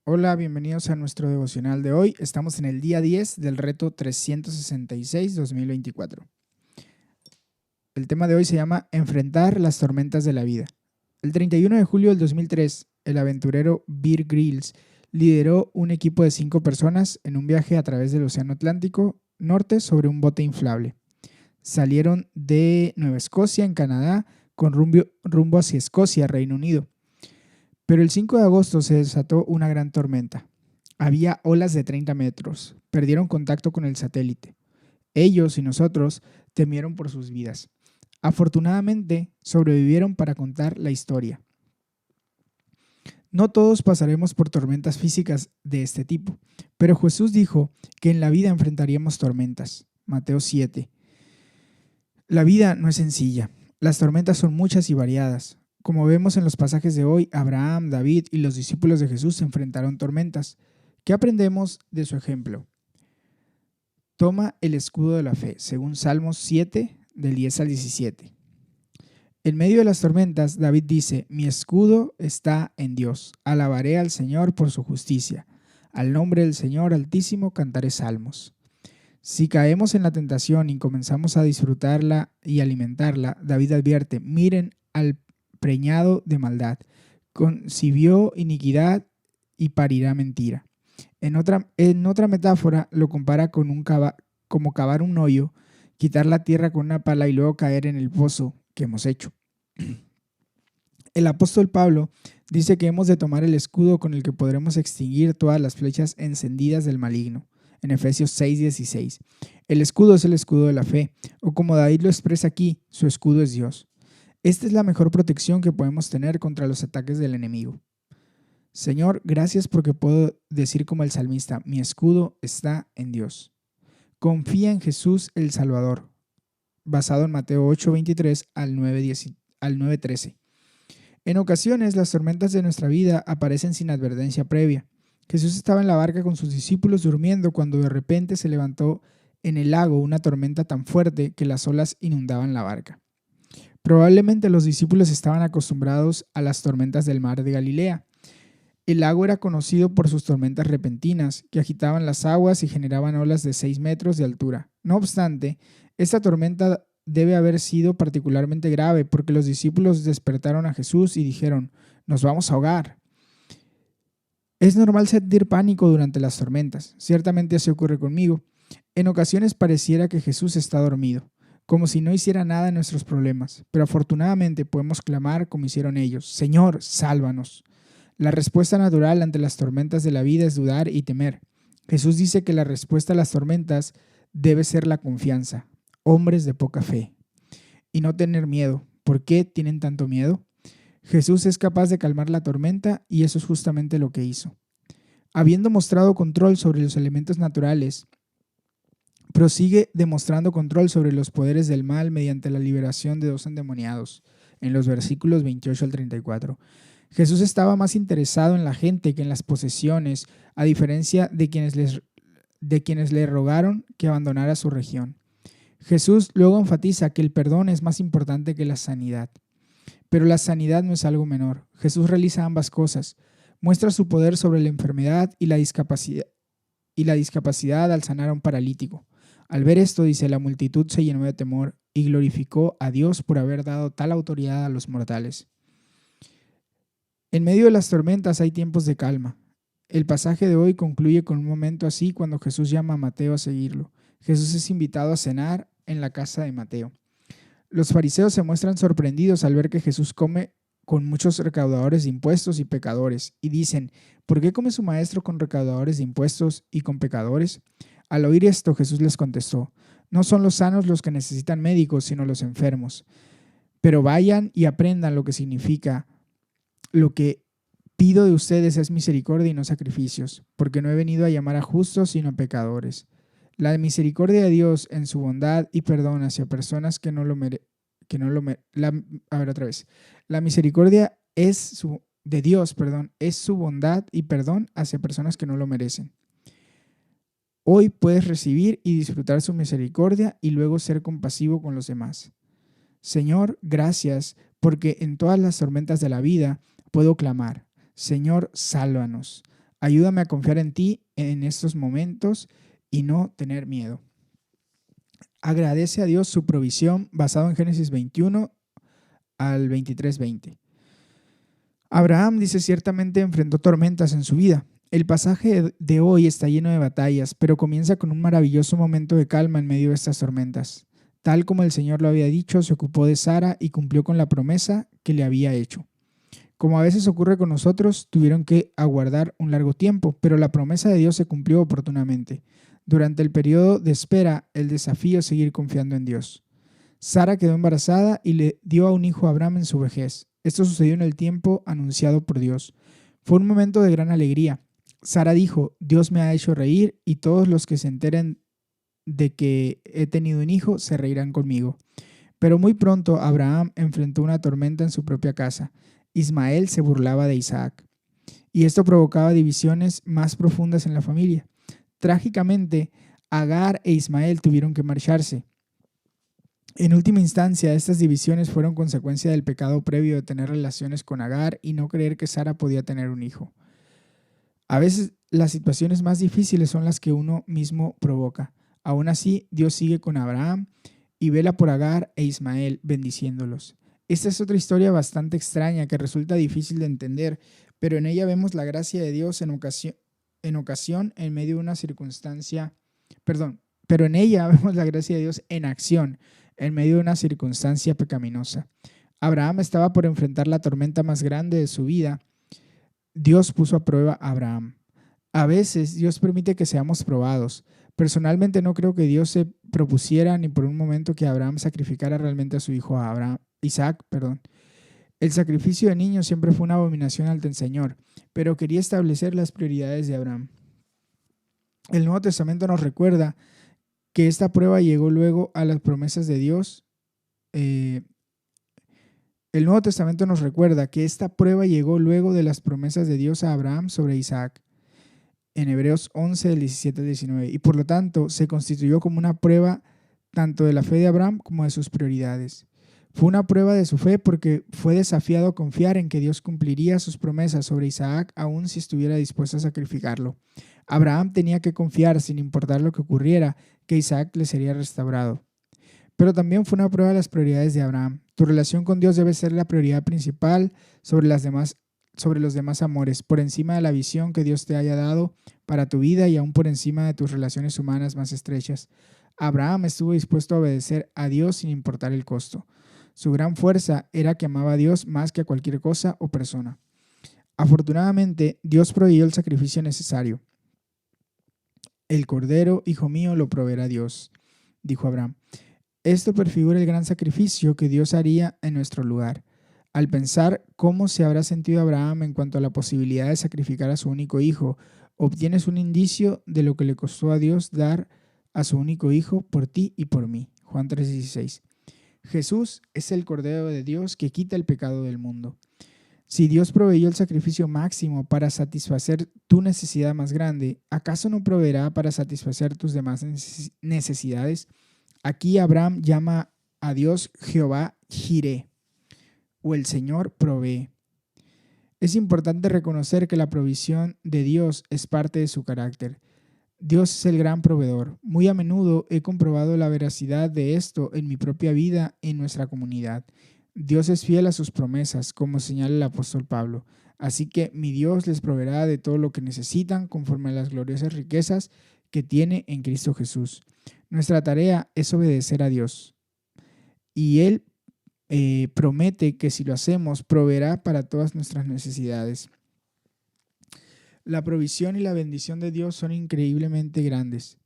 Hola, bienvenidos a nuestro devocional de hoy. Estamos en el día 10 del reto 366-2024. El tema de hoy se llama Enfrentar las tormentas de la vida. El 31 de julio del 2003, el aventurero Bear Grylls lideró un equipo de 5 personas en un viaje a través del Océano Atlántico Norte sobre un bote inflable. Salieron de Nueva Escocia, en Canadá, con rumbo hacia Escocia, Reino Unido. Pero el 5 de agosto se desató una gran tormenta. Había olas de 30 metros. Perdieron contacto con el satélite. Ellos y nosotros temieron por sus vidas. Afortunadamente, sobrevivieron para contar la historia. No todos pasaremos por tormentas físicas de este tipo, pero Jesús dijo que en la vida enfrentaríamos tormentas. Mateo 7. La vida no es sencilla. Las tormentas son muchas y variadas. Como vemos en los pasajes de hoy, Abraham, David y los discípulos de Jesús se enfrentaron tormentas. ¿Qué aprendemos de su ejemplo? Toma el escudo de la fe, según Salmos 7, del 10 al 17. En medio de las tormentas, David dice: mi escudo está en Dios. Alabaré al Señor por su justicia. Al nombre del Señor Altísimo cantaré salmos. Si caemos en la tentación y comenzamos a disfrutarla y alimentarla, David advierte: miren al preñado de maldad, concibió iniquidad y parirá mentira. En otra metáfora lo compara con como cavar un hoyo, quitar la tierra con una pala y luego caer en el pozo que hemos hecho. El apóstol Pablo dice que hemos de tomar el escudo con el que podremos extinguir todas las flechas encendidas del maligno, en Efesios 6:16. El escudo es el escudo de la fe, o como David lo expresa aquí, su escudo es Dios. Esta es la mejor protección que podemos tener contra los ataques del enemigo. Señor, gracias porque puedo decir como el salmista: mi escudo está en Dios. Confía en Jesús el Salvador, basado en Mateo 8:23 al 9:13. En ocasiones, las tormentas de nuestra vida aparecen sin advertencia previa. Jesús estaba en la barca con sus discípulos durmiendo cuando de repente se levantó en el lago una tormenta tan fuerte que las olas inundaban la barca. Probablemente los discípulos estaban acostumbrados a las tormentas del mar de Galilea. El lago era conocido por sus tormentas repentinas, que agitaban las aguas y generaban olas de 6 metros de altura. No obstante, esta tormenta debe haber sido particularmente grave porque los discípulos despertaron a Jesús y dijeron: nos vamos a ahogar. Es normal sentir pánico durante las tormentas. Ciertamente así ocurre conmigo. En ocasiones pareciera que Jesús está dormido, como si no hiciera nada en nuestros problemas, pero afortunadamente podemos clamar como hicieron ellos: Señor, sálvanos. La respuesta natural ante las tormentas de la vida es dudar y temer. Jesús dice que la respuesta a las tormentas debe ser la confianza. Hombres de poca fe. Y no tener miedo. ¿Por qué tienen tanto miedo? Jesús es capaz de calmar la tormenta y eso es justamente lo que hizo. Habiendo mostrado control sobre los elementos naturales, prosigue demostrando control sobre los poderes del mal mediante la liberación de 2 endemoniados, en los versículos 28 al 34. Jesús estaba más interesado en la gente que en las posesiones, a diferencia de quienes le rogaron que abandonara su región. Jesús luego enfatiza que el perdón es más importante que la sanidad. Pero la sanidad no es algo menor. Jesús realiza ambas cosas. Muestra su poder sobre la enfermedad y la discapacidad al sanar a un paralítico. Al ver esto, dice, la multitud se llenó de temor y glorificó a Dios por haber dado tal autoridad a los mortales. En medio de las tormentas hay tiempos de calma. El pasaje de hoy concluye con un momento así cuando Jesús llama a Mateo a seguirlo. Jesús es invitado a cenar en la casa de Mateo. Los fariseos se muestran sorprendidos al ver que Jesús come con muchos recaudadores de impuestos y pecadores, y dicen: ¿por qué come su maestro con recaudadores de impuestos y con pecadores? Al oír esto, Jesús les contestó: no son los sanos los que necesitan médicos, sino los enfermos. Pero vayan y aprendan lo que significa: lo que pido de ustedes es misericordia y no sacrificios, porque no he venido a llamar a justos, sino a pecadores. La misericordia de Dios en su bondad y perdón hacia personas que no lo merecen. La misericordia de Dios, es su bondad y perdón hacia personas que no lo merecen. Hoy puedes recibir y disfrutar su misericordia y luego ser compasivo con los demás. Señor, gracias, porque en todas las tormentas de la vida puedo clamar: Señor, sálvanos. Ayúdame a confiar en ti en estos momentos y no tener miedo. Agradece a Dios su provisión basado en Génesis 21 al 23:20. Abraham dice ciertamente enfrentó tormentas en su vida. El pasaje de hoy está lleno de batallas, pero comienza con un maravilloso momento de calma en medio de estas tormentas. Tal como el Señor lo había dicho, se ocupó de Sara y cumplió con la promesa que le había hecho. Como a veces ocurre con nosotros, tuvieron que aguardar un largo tiempo, pero la promesa de Dios se cumplió oportunamente. Durante el periodo de espera, el desafío es seguir confiando en Dios. Sara quedó embarazada y le dio a un hijo a Abraham en su vejez. Esto sucedió en el tiempo anunciado por Dios. Fue un momento de gran alegría. Sara dijo, Dios me ha hecho reír y todos los que se enteren de que he tenido un hijo se reirán conmigo. Pero muy pronto Abraham enfrentó una tormenta en su propia casa. Ismael se burlaba de Isaac. Y esto provocaba divisiones más profundas en la familia. Trágicamente, Agar e Ismael tuvieron que marcharse. En última instancia, estas divisiones fueron consecuencia del pecado previo de tener relaciones con Agar y no creer que Sara podía tener un hijo. A veces las situaciones más difíciles son las que uno mismo provoca. Aún así, Dios sigue con Abraham y vela por Agar e Ismael, bendiciéndolos. Esta es otra historia bastante extraña que resulta difícil de entender, pero en ella vemos la gracia de Dios en ocasión en medio de una circunstancia, pero en ella vemos la gracia de Dios en acción en medio de una circunstancia pecaminosa. Abraham estaba por enfrentar la tormenta más grande de su vida. Dios puso a prueba a Abraham. A veces Dios permite que seamos probados. Personalmente no creo que Dios se propusiera ni por un momento que Abraham sacrificara realmente a su hijo Isaac. El sacrificio de niños siempre fue una abominación ante el Señor, pero quería establecer las prioridades de Abraham. El Nuevo Testamento nos recuerda que esta prueba llegó luego a las promesas de Dios. El Nuevo Testamento nos recuerda que esta prueba llegó luego de las promesas de Dios a Abraham sobre Isaac, en Hebreos 11, del 17 al 19, y por lo tanto se constituyó como una prueba tanto de la fe de Abraham como de sus prioridades. Fue una prueba de su fe porque fue desafiado a confiar en que Dios cumpliría sus promesas sobre Isaac aun si estuviera dispuesto a sacrificarlo. Abraham tenía que confiar, sin importar lo que ocurriera, que Isaac le sería restaurado. Pero también fue una prueba de las prioridades de Abraham. Tu relación con Dios debe ser la prioridad principal sobre los demás amores, por encima de la visión que Dios te haya dado para tu vida y aún por encima de tus relaciones humanas más estrechas. Abraham estuvo dispuesto a obedecer a Dios sin importar el costo. Su gran fuerza era que amaba a Dios más que a cualquier cosa o persona. Afortunadamente, Dios proveyó el sacrificio necesario. El cordero, hijo mío, lo proveerá Dios, dijo Abraham. Esto prefigura el gran sacrificio que Dios haría en nuestro lugar. Al pensar cómo se habrá sentido Abraham en cuanto a la posibilidad de sacrificar a su único hijo, obtienes un indicio de lo que le costó a Dios dar a su único hijo por ti y por mí. Juan 3:16. Jesús es el Cordero de Dios que quita el pecado del mundo. Si Dios proveyó el sacrificio máximo para satisfacer tu necesidad más grande, ¿acaso no proveerá para satisfacer tus demás necesidades? Aquí Abraham llama a Dios Jehová Jireh, o el Señor provee. Es importante reconocer que la provisión de Dios es parte de su carácter. Dios es el gran proveedor. Muy a menudo he comprobado la veracidad de esto en mi propia vida y en nuestra comunidad. Dios es fiel a sus promesas, como señala el apóstol Pablo. Así que mi Dios les proveerá de todo lo que necesitan conforme a las gloriosas riquezas que tiene en Cristo Jesús. Nuestra tarea es obedecer a Dios. Y Él promete que si lo hacemos, proveerá para todas nuestras necesidades. La provisión y la bendición de Dios son increíblemente grandes.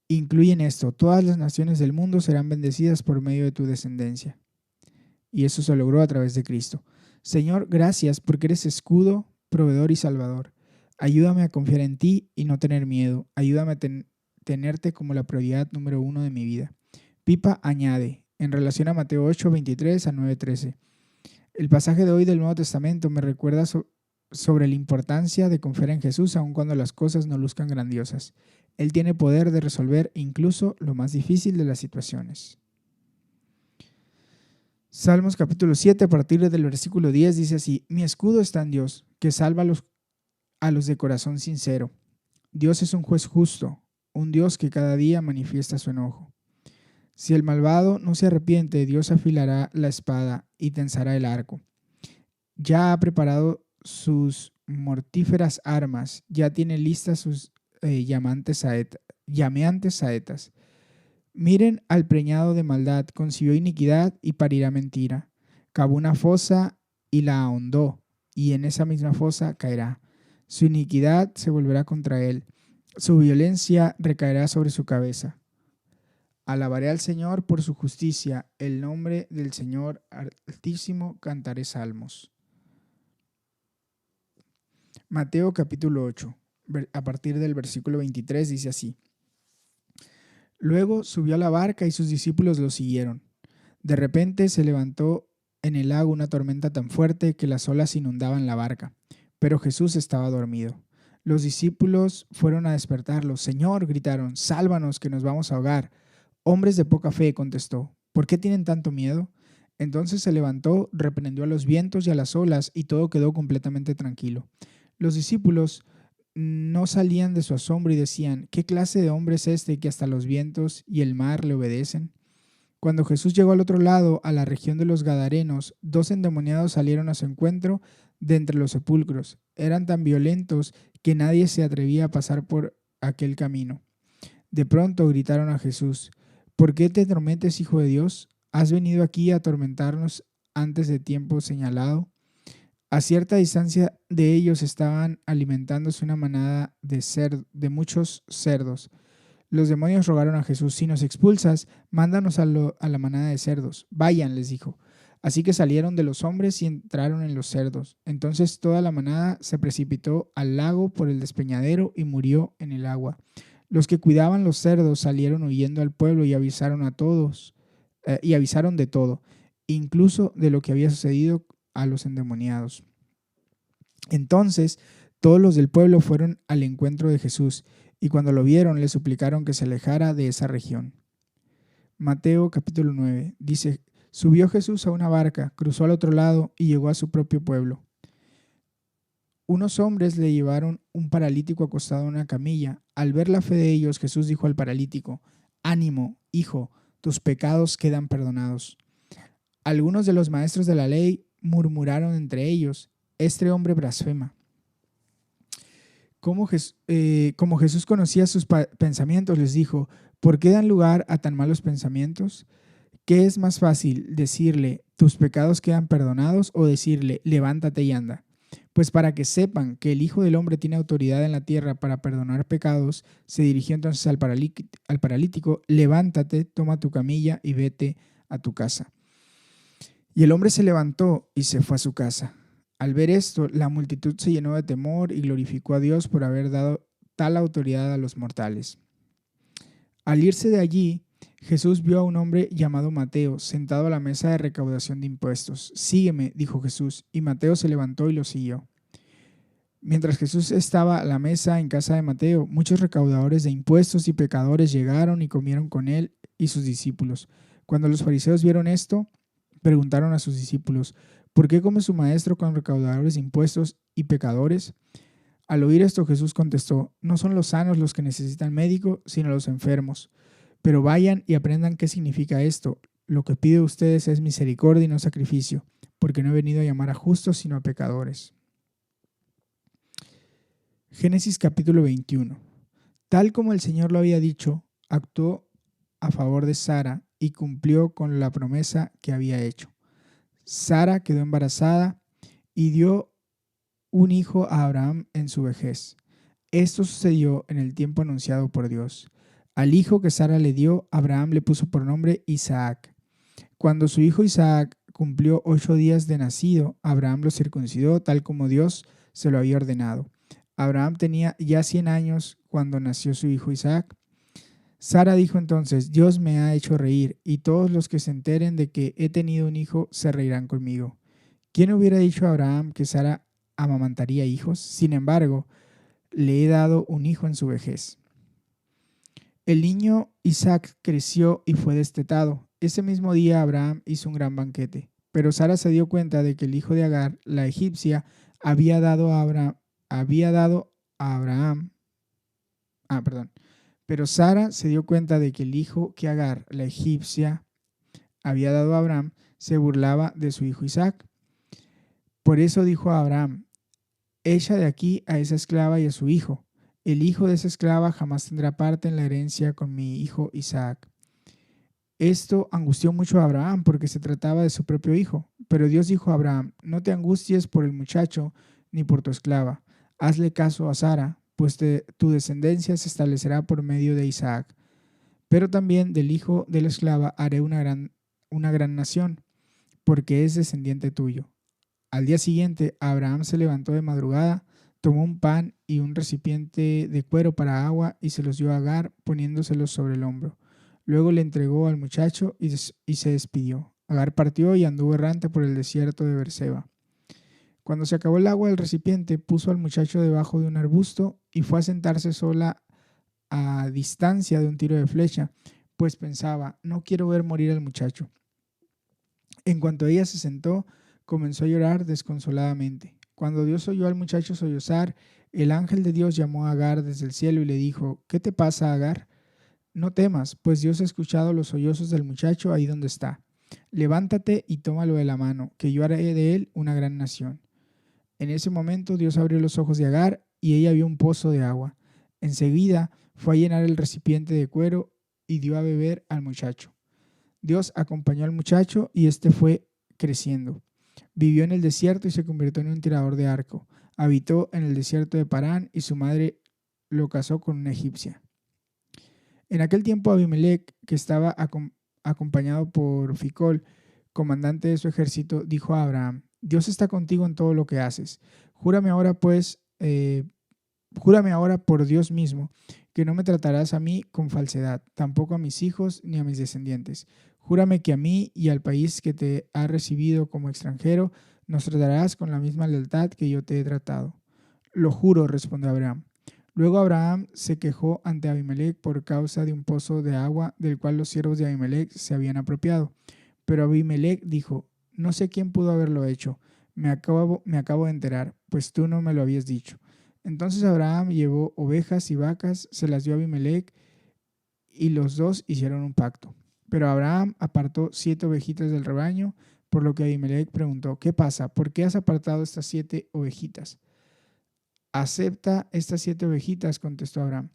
Incluyen esto: todas las naciones del mundo serán bendecidas por medio de tu descendencia. Y eso se logró a través de Cristo. Señor, gracias porque eres escudo, proveedor y salvador. Ayúdame a confiar en ti y no tener miedo. Ayúdame a tenerte como la prioridad número 1 de mi vida. Pipa añade, en relación a Mateo 8, 23 a 9, 13. El pasaje de hoy del Nuevo Testamento me recuerda sobre la importancia de confiar en Jesús aun cuando las cosas no luzcan grandiosas. Él tiene poder de resolver incluso lo más difícil de las situaciones. Salmos capítulo 7, a partir del versículo 10, dice así: Mi escudo está en Dios, que salva a los de corazón sincero. Dios es un juez justo, un Dios que cada día manifiesta su enojo. Si el malvado no se arrepiente, Dios afilará la espada y tensará el arco. Ya ha preparado sus mortíferas armas, ya tiene listas sus llameantes saetas. Miren al preñado de maldad, concibió iniquidad y parirá mentira. Cavó una fosa y la ahondó, y en esa misma fosa caerá. Su iniquidad se volverá contra él, su violencia recaerá sobre su cabeza. Alabaré al Señor por su justicia, el nombre del Señor Altísimo cantaré salmos. Mateo capítulo 8, a partir del versículo 23 dice así. Luego subió a la barca y sus discípulos lo siguieron. De repente se levantó en el lago una tormenta tan fuerte que las olas inundaban la barca, pero Jesús estaba dormido. Los discípulos fueron a despertarlo. Señor, gritaron, sálvanos que nos vamos a ahogar. Hombres de poca fe, contestó, ¿por qué tienen tanto miedo? Entonces se levantó, reprendió a los vientos y a las olas y todo quedó completamente tranquilo. Los discípulos no salían de su asombro y decían, ¿qué clase de hombre es este que hasta los vientos y el mar le obedecen? Cuando Jesús llegó al otro lado, a la región de los Gadarenos, 2 endemoniados salieron a su encuentro de entre los sepulcros. Eran tan violentos que nadie se atrevía a pasar por aquel camino. De pronto gritaron a Jesús, ¿por qué te atormentas, Hijo de Dios? ¿Has venido aquí a atormentarnos antes de tiempo señalado? A cierta distancia de ellos estaban alimentándose una manada de muchos cerdos. Los demonios rogaron a Jesús, si nos expulsas, mándanos a la manada de cerdos. Vayan, les dijo. Así que salieron de los hombres y entraron en los cerdos. Entonces toda la manada se precipitó al lago por el despeñadero y murió en el agua. Los que cuidaban los cerdos salieron huyendo al pueblo y avisaron a todos, y avisaron de todo, incluso de lo que había sucedido a los endemoniados. Entonces todos los del pueblo fueron al encuentro de Jesús, y cuando lo vieron le suplicaron que se alejara de esa región. Mateo capítulo 9 dice, subió Jesús a una barca, cruzó al otro lado y llegó a su propio pueblo. Unos hombres le llevaron un paralítico acostado en una camilla. Al ver la fe de ellos, Jesús dijo al paralítico, ánimo, hijo, tus pecados quedan perdonados. Algunos de los maestros de la ley murmuraron entre ellos, este hombre blasfema. Como Jesús conocía sus pensamientos, les dijo, ¿por qué dan lugar a tan malos pensamientos? ¿Qué es más fácil, decirle, tus pecados quedan perdonados, o decirle, levántate y anda? Pues para que sepan que el Hijo del Hombre tiene autoridad en la tierra para perdonar pecados, se dirigió entonces al paralítico, levántate, toma tu camilla y vete a tu casa. Y el hombre se levantó y se fue a su casa. Al ver esto, la multitud se llenó de temor y glorificó a Dios por haber dado tal autoridad a los mortales. Al irse de allí, Jesús vio a un hombre llamado Mateo sentado a la mesa de recaudación de impuestos. Sígueme, dijo Jesús, y Mateo se levantó y lo siguió. Mientras Jesús estaba a la mesa en casa de Mateo, muchos recaudadores de impuestos y pecadores llegaron y comieron con él y sus discípulos. Cuando los fariseos vieron esto, preguntaron a sus discípulos, ¿por qué come su maestro con recaudadores de impuestos y pecadores? Al oír esto, Jesús contestó, no son los sanos los que necesitan médico, sino los enfermos. Pero vayan y aprendan qué significa esto. Lo que pide de ustedes es misericordia y no sacrificio, porque no he venido a llamar a justos, sino a pecadores. Génesis capítulo 21. Tal como el Señor lo había dicho, actuó a favor de Sara y cumplió con la promesa que había hecho. Sara quedó embarazada y dio un hijo a Abraham en su vejez. Esto sucedió en el tiempo anunciado por Dios. Al hijo que Sara le dio, Abraham le puso por nombre Isaac. Cuando su hijo Isaac cumplió 8 días de nacido, Abraham lo circuncidó tal como Dios se lo había ordenado. Abraham tenía ya 100 años cuando nació su hijo Isaac. Sara dijo entonces, Dios me ha hecho reír, y todos los que se enteren de que he tenido un hijo se reirán conmigo. ¿Quién hubiera dicho a Abraham que Sara amamantaría hijos? Sin embargo, le he dado un hijo en su vejez. El niño Isaac creció y fue destetado. Ese mismo día Abraham hizo un gran banquete, pero Sara se dio cuenta de que el hijo de Agar, la egipcia, había dado a había dado a Abraham. Pero Sara se dio cuenta de que el hijo que Agar, la egipcia, había dado a Abraham, se burlaba de su hijo Isaac. Por eso dijo a Abraham: echa de aquí a esa esclava y a su hijo. El hijo de esa esclava jamás tendrá parte en la herencia con mi hijo Isaac. Esto angustió mucho a Abraham porque se trataba de su propio hijo. Pero Dios dijo a Abraham: no te angusties por el muchacho ni por tu esclava. Hazle caso a Sara, pues tu descendencia se establecerá por medio de Isaac. Pero también del hijo de la esclava haré una gran nación, porque es descendiente tuyo. Al día siguiente, Abraham se levantó de madrugada, tomó un pan y un recipiente de cuero para agua y se los dio a Agar, poniéndoselos sobre el hombro. Luego le entregó al muchacho y se despidió. Agar partió y anduvo errante por el desierto de Berseba. Cuando se acabó el agua del recipiente, puso al muchacho debajo de un arbusto y fue a sentarse sola a distancia de un tiro de flecha, pues pensaba: no quiero ver morir al muchacho. En cuanto ella se sentó, comenzó a llorar desconsoladamente. Cuando Dios oyó al muchacho sollozar, el ángel de Dios llamó a Agar desde el cielo y le dijo: ¿qué te pasa, Agar? No temas, pues Dios ha escuchado los sollozos del muchacho ahí donde está. Levántate y tómalo de la mano, que yo haré de él una gran nación. En ese momento Dios abrió los ojos de Agar y ella vio un pozo de agua. Enseguida fue a llenar el recipiente de cuero y dio a beber al muchacho. Dios acompañó al muchacho y éste fue creciendo. Vivió en el desierto y se convirtió en un tirador de arco. Habitó en el desierto de Parán y su madre lo casó con una egipcia. En aquel tiempo Abimelec, que estaba acompañado por Ficol, comandante de su ejército, dijo a Abraham: Dios está contigo en todo lo que haces. Júrame ahora por Dios mismo, que no me tratarás a mí con falsedad, tampoco a mis hijos ni a mis descendientes. Júrame que a mí y al país que te ha recibido como extranjero nos tratarás con la misma lealtad que yo te he tratado. Lo juro, respondió Abraham. Luego Abraham se quejó ante Abimelec por causa de un pozo de agua del cual los siervos de Abimelec se habían apropiado. Pero Abimelec dijo: no sé quién pudo haberlo hecho. Me acabo de enterar, pues tú no me lo habías dicho. Entonces Abraham llevó ovejas y vacas, se las dio a Abimelec y los dos hicieron un pacto. Pero Abraham apartó 7 ovejitas del rebaño, por lo que Abimelec preguntó: ¿qué pasa? ¿Por qué has apartado estas 7 ovejitas? Acepta estas 7 ovejitas, contestó Abraham.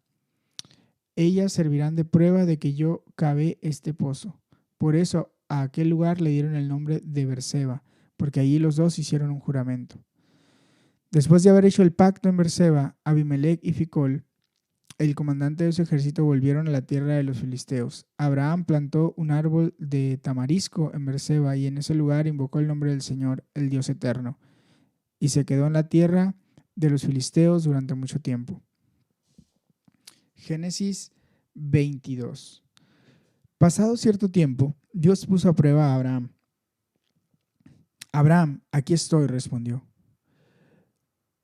Ellas servirán de prueba de que yo cavé este pozo. Por eso a aquel lugar le dieron el nombre de Berseba, porque allí los dos hicieron un juramento. Después de haber hecho el pacto en Berseba, Abimelec y Ficol, el comandante de su ejército, volvieron a la tierra de los filisteos. Abraham plantó un árbol de tamarisco en Berseba y en ese lugar invocó el nombre del Señor, el Dios eterno, y se quedó en la tierra de los filisteos durante mucho tiempo. Génesis 22. Pasado cierto tiempo, Dios puso a prueba a Abraham. Abraham, aquí estoy, respondió.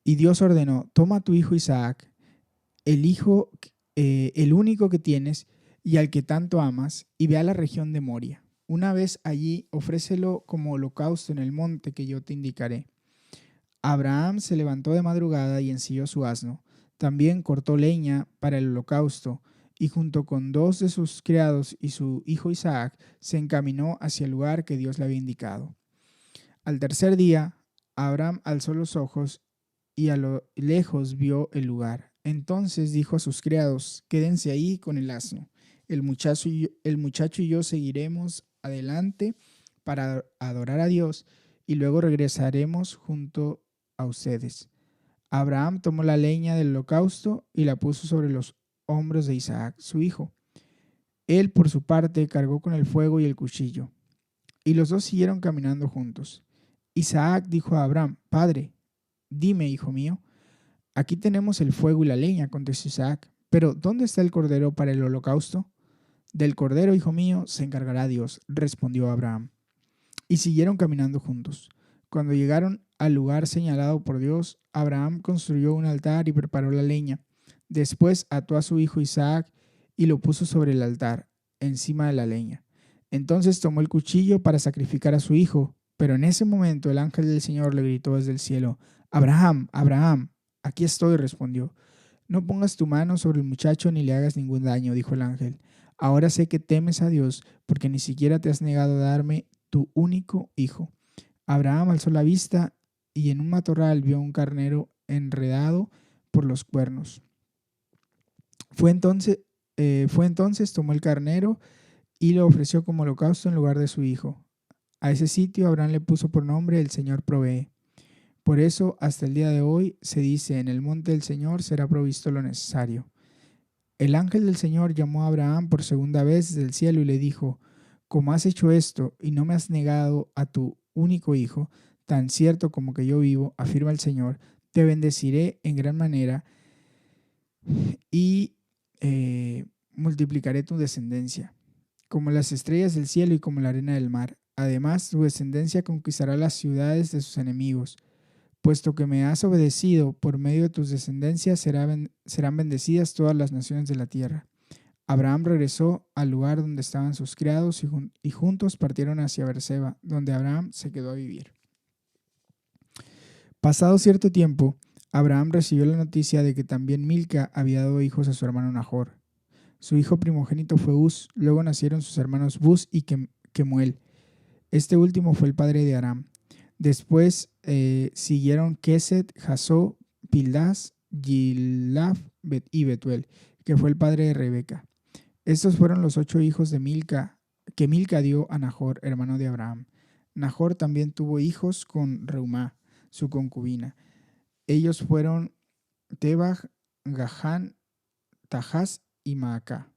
Y Dios ordenó: toma a tu hijo Isaac, el único que tienes y al que tanto amas, y ve a la región de Moria. Una vez allí, ofrécelo como holocausto en el monte que yo te indicaré. Abraham se levantó de madrugada y ensilló su asno. También cortó leña para el holocausto y junto con 2 de sus criados y su hijo Isaac se encaminó hacia el lugar que Dios le había indicado. Al tercer día, Abraham alzó los ojos y a lo lejos vio el lugar. Entonces dijo a sus criados: quédense ahí con el asno. El muchacho y yo seguiremos adelante para adorar a Dios y luego regresaremos junto a ustedes. Abraham tomó la leña del holocausto y la puso sobre los hombros de Isaac, su hijo. Él, por su parte, cargó con el fuego y el cuchillo, y los dos siguieron caminando juntos. Isaac dijo a Abraham: Padre, dime, hijo mío. Aquí tenemos el fuego y la leña, contestó Isaac, pero ¿dónde está el cordero para el holocausto? Del cordero, hijo mío, se encargará Dios, respondió Abraham. Y siguieron caminando juntos. Cuando llegaron al lugar señalado por Dios, Abraham construyó un altar y preparó la leña. Después ató a su hijo Isaac y lo puso sobre el altar, encima de la leña. Entonces tomó el cuchillo para sacrificar a su hijo, pero en ese momento el ángel del Señor le gritó desde el cielo: Abraham, Abraham. Aquí estoy, respondió. No pongas tu mano sobre el muchacho ni le hagas ningún daño, dijo el ángel. Ahora sé que temes a Dios, porque ni siquiera te has negado a darme tu único hijo. Abraham alzó la vista y en un matorral vio un carnero enredado por los cuernos. Fue entonces, tomó el carnero y lo ofreció como holocausto en lugar de su hijo. A ese sitio Abraham le puso por nombre El Señor provee. Por eso, hasta el día de hoy, se dice, en el monte del Señor será provisto lo necesario. El ángel del Señor llamó a Abraham por segunda vez desde el cielo y le dijo, como has hecho esto y no me has negado a tu único hijo, tan cierto como que yo vivo, afirma el Señor, te bendeciré en gran manera y multiplicaré tu descendencia, como las estrellas del cielo y como la arena del mar. Además, tu descendencia conquistará las ciudades de sus enemigos. Puesto que me has obedecido, por medio de tus descendencias serán bendecidas todas las naciones de la tierra. Abraham regresó al lugar donde estaban sus criados y juntos partieron hacia Beerseba, donde Abraham se quedó a vivir. Pasado cierto tiempo, Abraham recibió la noticia de que también Milca había dado hijos a su hermano Nahor. Su hijo primogénito fue Uz, luego nacieron sus hermanos Buz y Kemuel. Este último fue el padre de Aram. Después siguieron Keset, Jasó, Pildas, Gilaf y Betuel, que fue el padre de Rebeca. Estos fueron los 8 hijos de Milca, que Milca dio a Nahor, hermano de Abraham. Nahor también tuvo hijos con Reumá, su concubina. Ellos fueron Tebaj, Gahán, Tahas y Maacá.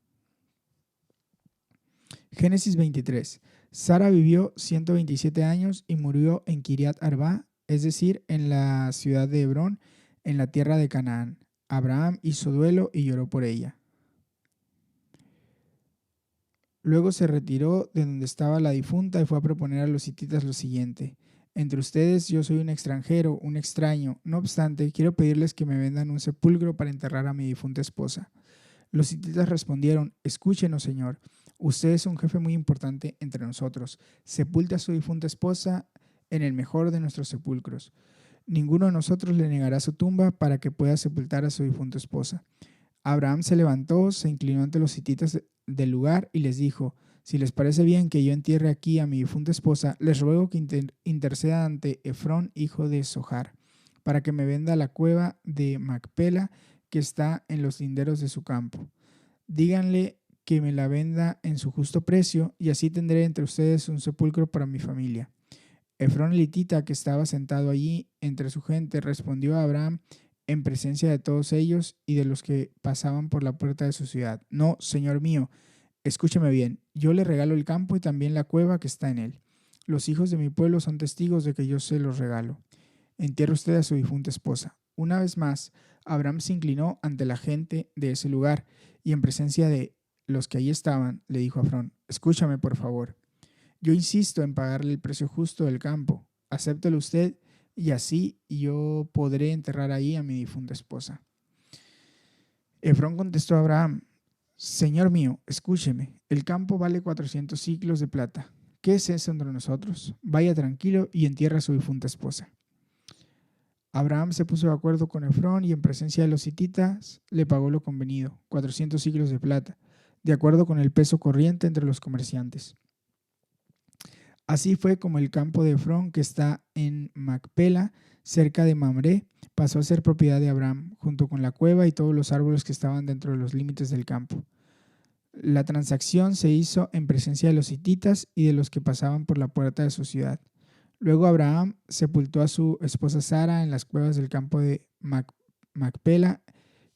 Génesis 23. Sara vivió 127 años y murió en Kiriat Arba, es decir, en la ciudad de Hebrón, en la tierra de Canaán. Abraham hizo duelo y lloró por ella. Luego se retiró de donde estaba la difunta y fue a proponer a los hititas lo siguiente: entre ustedes yo soy un extranjero, un extraño. No obstante, quiero pedirles que me vendan un sepulcro para enterrar a mi difunta esposa. Los hititas respondieron: escúchenos, Señor. Usted es un jefe muy importante entre nosotros. Sepulte a su difunta esposa en el mejor de nuestros sepulcros. Ninguno de nosotros le negará su tumba para que pueda sepultar a su difunta esposa. Abraham se levantó, se inclinó ante los hititas del lugar y les dijo: si les parece bien que yo entierre aquí a mi difunta esposa, les ruego que interceda ante Efrón, hijo de Zohar, para que me venda la cueva de Macpela que está en los linderos de su campo. Díganle que me la venda en su justo precio, y así tendré entre ustedes un sepulcro para mi familia. Efrón el hitita, que estaba sentado allí entre su gente, respondió a Abraham en presencia de todos ellos y de los que pasaban por la puerta de su ciudad: no, señor mío, escúcheme bien, yo le regalo el campo y también la cueva que está en él. Los hijos de mi pueblo son testigos de que yo se los regalo. Entierre usted a su difunta esposa. Una vez más, Abraham se inclinó ante la gente de ese lugar y en presencia de los que allí estaban, le dijo a Efrón: escúchame, por favor. Yo insisto en pagarle el precio justo del campo. Acéptelo usted y así yo podré enterrar ahí a mi difunta esposa. Efrón contestó a Abraham: Señor mío, escúcheme, el campo vale 400 siclos de plata. ¿Qué es eso entre nosotros? Vaya tranquilo y entierra a su difunta esposa. Abraham se puso de acuerdo con Efrón y en presencia de los hititas le pagó lo convenido, 400 siclos de plata, de acuerdo con el peso corriente entre los comerciantes. Así fue como el campo de Efrón, que está en Macpela, cerca de Mamré, pasó a ser propiedad de Abraham, junto con la cueva y todos los árboles que estaban dentro de los límites del campo. La transacción se hizo en presencia de los hititas y de los que pasaban por la puerta de su ciudad. Luego Abraham sepultó a su esposa Sara en las cuevas del campo de Macpela,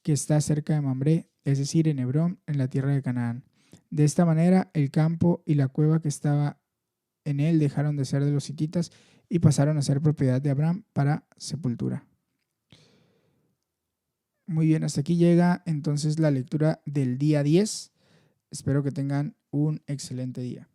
que está cerca de Mamré, es decir, en Hebrón, en la tierra de Canaán. De esta manera, el campo y la cueva que estaba en él dejaron de ser de los hititas y pasaron a ser propiedad de Abraham para sepultura. Muy bien, hasta aquí llega entonces la lectura del día 10. Espero que tengan un excelente día.